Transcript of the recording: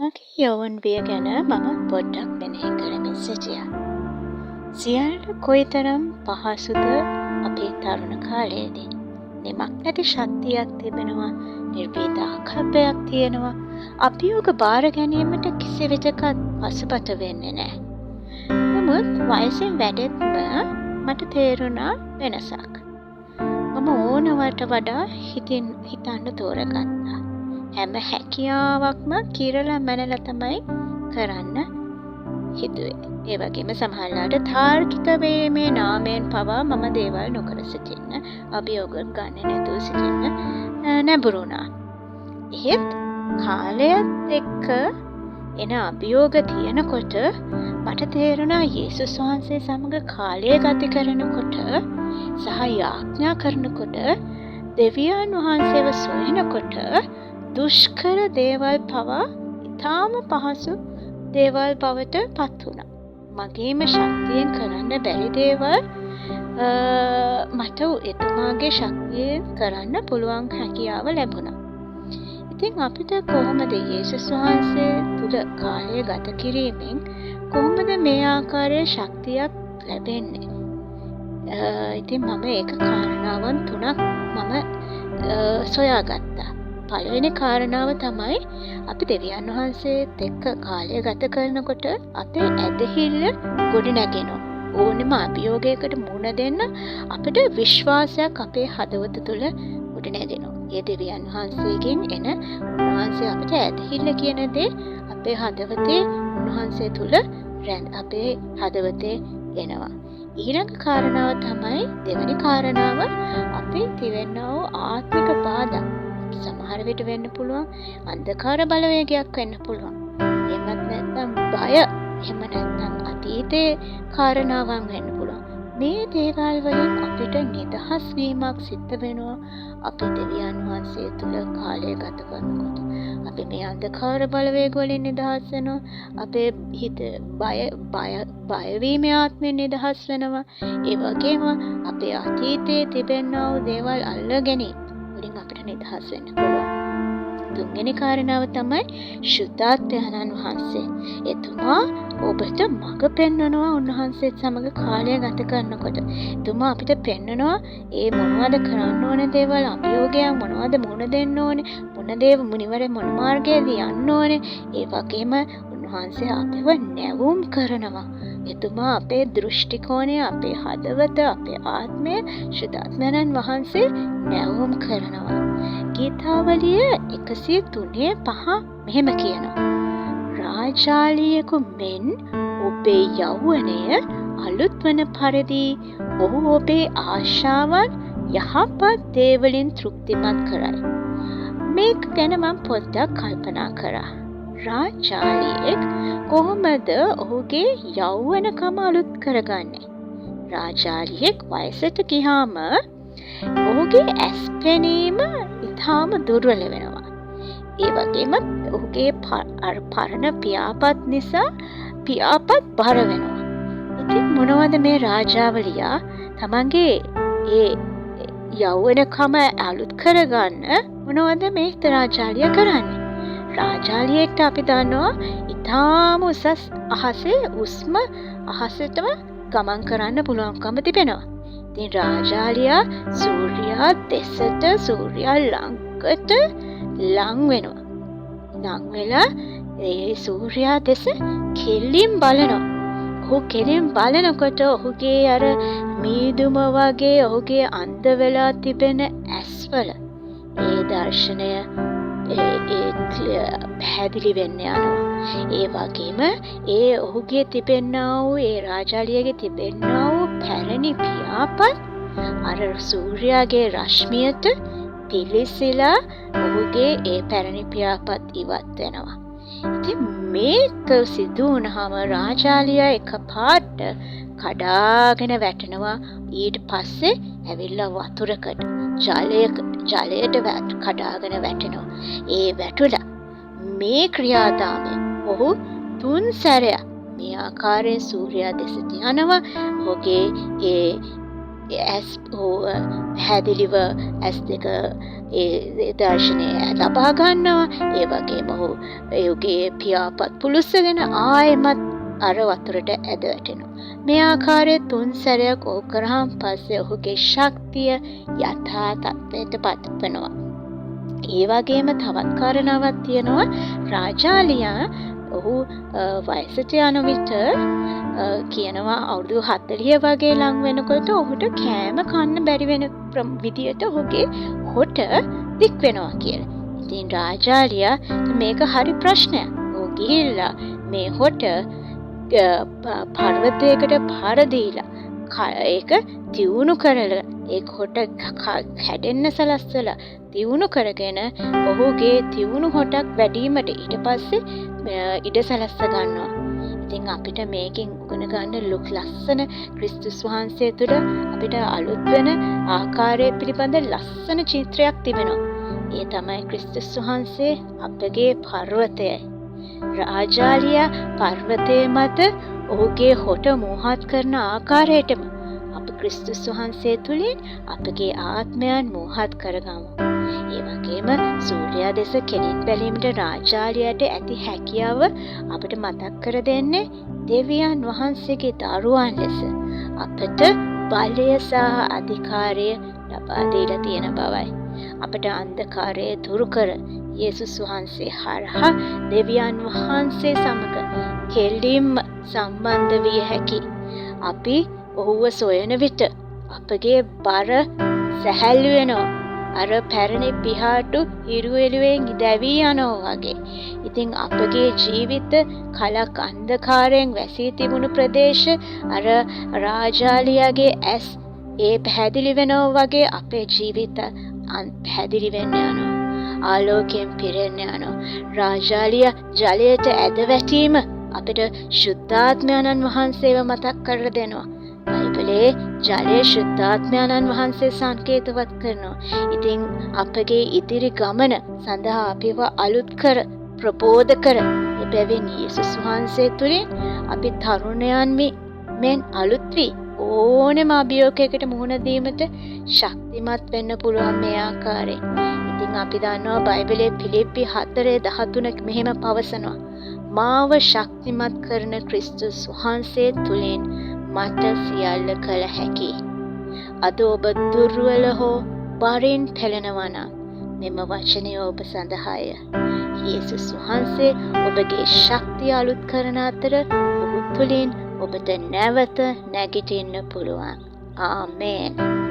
මගේ යෞවන් විය ගැන මම පොඩ්ඩක් මෙනෙහි කරමින් සිටියා. සියල්ල කොයිතරම් පහසුද අපේ තරුණ කාලයේදී. නිමක් නැති ශක්තියක් තිබෙනවා, නිර්භීත ආකල්පයක් තියෙනවා. අපි ඔක බාර ගැනීමට කිසිවිටකත් පසුබට වෙන්නේ නැහැ. නමුත් වයසින් වැඩෙත්ම මට තේරුණා වෙනසක්. මම ඕනවට වඩා හිතන්න තෝරගත්තා. හැම හැකියාවක්ම කිරලා මැනලා තමයි කරන්න හිතුවේ. ඒ වගේම සමහරවිට තාර්කික වීමේ නාමයෙන් පවා මම දේවල් නොකර සිටින්න, අභියෝග ගන්නේ නැතුව සිටින්න නැඹුරු වුණා. එහෙත් කාලයත් එක්ක එන අභියෝග තියෙනකොට මට තේරුණා යේසුස් වහන්සේ සමග කාලය ගත කරනකොට සහ යාඥා කරනකොට, දෙවියන් වහන්සේව සොයනකොට දුෂ්කර දේවල් පවා ඉතාම පහසු දේවල් බවට පත් වුණා. මගේම ශක්තියෙන් කරන්න බැරි දේවල් මට එතුමාගේ ශක්තියෙන් කරන්න පුළුවන් හැකියාව ලැබුණා. ඉතින් අපිට කොහොමද යේසුස් වහන්සේ තුළ කාලය ගත කිරීමෙන් කොහොමද මේ ආකාරයේ ශක්තියක් ලැබෙන්නේ? ඉතින් මම ඒක කාරණාවන් 3ක් මම සොයාගත්තා. පළවෙනි කාරණාව තමයි අපි දෙවියන් වහන්සේත් එක්ක කාලය ගත කරනකොට අපේ ඇදහිල්ල ගොඩ නැගෙනවා. ඕනෙම අභියෝගයකට මුහුණ දෙන්න අපිට විශ්වාසයක් අපේ හදවත තුළ ගොඩ නැගෙනවා. ඒ දෙවියන් වහන්සේගෙන් එන උන්වහන්සේ අපිට ඇදහිල්ල කියන දේ අපේ හදවතේ උන්වහන්සේ තුළ අපේ හදවතේ එනවා. ඊළඟ කාරණාව තමයි දෙවෙනි කාරණාව අපේ තිබෙනා වූ ආත්මික බාධා. සමහර විට වෙන්න පුළුවන් අන්ධකාර බලවේගයක් වෙන්න පුළුවන්. එහෙමත් නැත්නම් බය, එහෙම නැත්නම් අතීතයේ කාරණාවන් වෙන්න පුළුවන්. මේ දේවල් වලින් අපිට නිදහස් වීමක් සිද්ධ වෙනවා අපි දෙවියන් වහන්සේ තුල කාලය ගත කරනකොට. අපි මේ අන්ධකාර බලවේග වලින් නිදහස් වෙනවා. අපේ හිත බය වීමේ ආත්මෙන් නිදහස් වෙනවා. ඒ වගේම අපේ අතීතයේ තිබෙනා වූ දේවල් අල්ලගෙන වලින් අපිට නිදහස් වෙන්න පුළුවන්. තුන්වෙනි කාරණාව තමයි ශුද්ධාත්මයන්න් වහන්සේ. එතුමා ඔබට මඟ පෙන්වනවා උන්වහන්සේත් සමග කාලය ගත කරනකොට. එතුමා අපිට පෙන්වනවා ඒ මොනවද කරන්න ඕන දේවල්, අභියෝගයන් මොනවද මුහුණ දෙන්න ඕනේ, මොන මාර්ගයේදී යන්න ඕනේ. ඒ වගේම උන්වහන්සේ අපිව නැවුම් කරනවා. එතුමා අපේ දෘෂ්ටි කෝණය, අපේ හදවත, අපේ ආත්මය ශුද්ධාත්මයන්න් වහන්සේ නැවුම් කරනවා. ගීතාවලිය 103:5 මෙහෙම කියනවා. රාජාලියෙකු මෙන් ඔබේ යෞවනය අලුත් වන පරිදි ඔහු ඔබේ ආශාවන් යහපත් දේවලින් තෘප්තිමත් කරයි. මේක ගැන මම පොඩ්ඩක් කල්පනා කරා. රාජාලියෙක් කොහොමද ඔහුගේ යෞවනකම අලුත් කරගන්නේ? රාජාලියෙක් වයසට ගියාම ඔහුගේ ඇස් පෙනීම ඉතාම දුර්වල වෙනවා. ඒ වගේම ඔහුගේ පරණ පියාපත් නිසා පියාපත් බර වෙනවා. ඉතින් මොනවද මේ රාජාවලියා තමන්ගේ ඒ යෞවනකම අලුත් කරගන්න මොනවද මේ රාජාලිය කරන්නේ? රාජාලියෙක්ට අපි දන්නවා ඉතාම උසස් අහසටම ගමන් කරන්න පුළුවන්කම තිබෙනවා. ඉතින් රාජාලියා සූර්යයා දෙසට, සූර්යයා ළඟට ලං වෙනවා. ලං වෙලා ඒ සූර්යයා දෙස කෙලින් බලනවා. ඔහු කෙලින් බලනකොට ඔහුගේ අර මීදුම වගේ ඔහුගේ අන්ධ වෙලා තිබෙන ඇස්වල ඒ දර්ශනය පැහැදිලි වෙන්න යනවා. ඒ වගේම ඒ ඔහුගේ තිබෙනා වූ ඒ රාජාලියගේ තිබෙනා වූ පැරණි පියාපත් අර සූර්යාගේ රශ්මියට පිලිසිලා ඔහුගේ ඒ පැරණි පියාපත් ඉවත් වෙනවා. ඉතින් මේක සිදු වුණාම රාජාලියා එකපාරට කඩාගෙන වැටෙනවා. ඊට පස්සේ ඇවිල්ලා වතුරකට ජලයට කඩාගෙන වැටෙනවා. ඒ වැටුලා මේ ක්‍රියාදාමය ඔහු 3 සැරයක් මේ ආකාරයෙන් සූර්යයා දෙසට යනවා. ඔහුගේ ඇස් පැහැදිලිව ඇස් දෙක ඒ දර්ශනය ලබා ගන්නවා. ඒ වගේම ඔහුගේ පියාපත් පුලුස්සගෙන ආයෙමත් අර වතුරට ඇද වැටෙනවා. මේ ආකාරයේ 3 සැරයක් ඔහු කරාන් පස්සේ ඔහුගේ ශක්තිය යථා තත්ත්වයට පත්වනවා. ඒ වගේම තවත් කාරණාවක් තියෙනවා. රාජාලියා ඔහු වයසට යන විට කියනවා අවුරුදු 40 වගේ ලං වෙනකොට ඔහුට කෑම කන්න බැරි වෙන විදියට ඔහුගේ හොට දික් වෙනවා කියලා. ඉතින් රාජාලියා මේක හරි ප්‍රශ්නයක්. ඔහු ගිහිල්ලා මේ හොට පර්වතයකට පාර දීලා ඒක දියුණු කරලා ඒක හොට හැදෙන්න සලස්සලා දියුණු කරගෙන ඔහුගේ දියුණු හොටක් වැඩිවීමට ඊට පස්සේ ඉඩ සලස්ස ගන්නවා. ඉතින් අපිට මේකෙන් උගන ගන්න ලස්සන ක්‍රිස්තුස් වහන්සේ තුළ අපිට අලුත් වෙන ආකාරය පිළිබඳ ලස්සන චිත්‍රයක් තිබෙනවා. ඒ තමයි ක්‍රිස්තුස් වහන්සේ අපගේ පර්වතයයි. රාජාලියා පර්වතයේ මත ඔහුගේ හොට මෝහත් කරන ආකාරයටම අප ක්‍රිස්තුස් වහන්සේ තුළින් අපගේ ආත්මයන් මෝහත් කරගමු. ඒ වගේම සූර්යයා දෙස කෙලින් බැලීමට රාජාලියට ඇති හැකියාව අපට මතක් කර දෙන්නේ දෙවියන් වහන්සේගේ දරුවන් ලෙස අපට බලය සහ අධිකාරය ලබා දීලා තියෙන බවයි. අපට අන්ධකාරය දුරු කර යේසුස් වහන්සේ හරහා දෙවියන් වහන්සේ සමග කෙලින්ම සම්බන්ධ විය හැකි. අපි ඔහුව සොයන විට අපගේ බර සැහැල්ලු වෙනවා. අර පැරණි පිහාටු හිරු එළුවෙන් දැවී යනවා වගේ. ඉතින් අපගේ ජීවිත කලක් අන්ධකාරයෙන් වැසී තිබුණු ප්‍රදේශ අර රාජාලියාගේ ඇස් ඒ පැහැදිලි වෙනවා වගේ අපේ ජීවිත පැහැදිලි වෙන්න යනවා. ආලෝකයෙන් පිරෙන්න යනවා. රාජාලියා ජලයට ඇද වැටීම අපිට ශුද්ධාත්මයන්න් වහන්සේව මතක් කර දෙනවා. බයිබලයේ ජලය ශුද්ධාත්මයන්න් වහන්සේ සංකේතවත් කරනවා. ඉතින් අපගේ ඉදිරි ගමන සඳහා අපිව අලුත් කර ප්‍රබෝධ කර එබැවින් යේසුස් වහන්සේ තුළින් අපි තරුණයන් මෙන් අලුත් වී ඕනෙම අභියෝගයකට මුහුණ දීමට ශක්තිමත් වෙන්න පුළුවන් මේ ආකාරයෙන්. ඉතින් අපි දන්නවා බයිබලයේ පිලිප්පි 4:13 මෙහෙම පවසනවා. මාව ශක්තිමත් කරන ක්‍රිස්තුස් වහන්සේ තුළින් මට සියල්ල කළ හැකි. අද ඔබ දුර්වල හෝ බරින් පෙළෙනවා නම් මෙම වචනය ඔබ සඳහාය. යේසුස් වහන්සේ ඔබගේ ශක්තිය අලුත් කරන අතර ඔහු තුළින් ඔබට නැවත නැගිටින්න පුළුවන්. ආමේන්.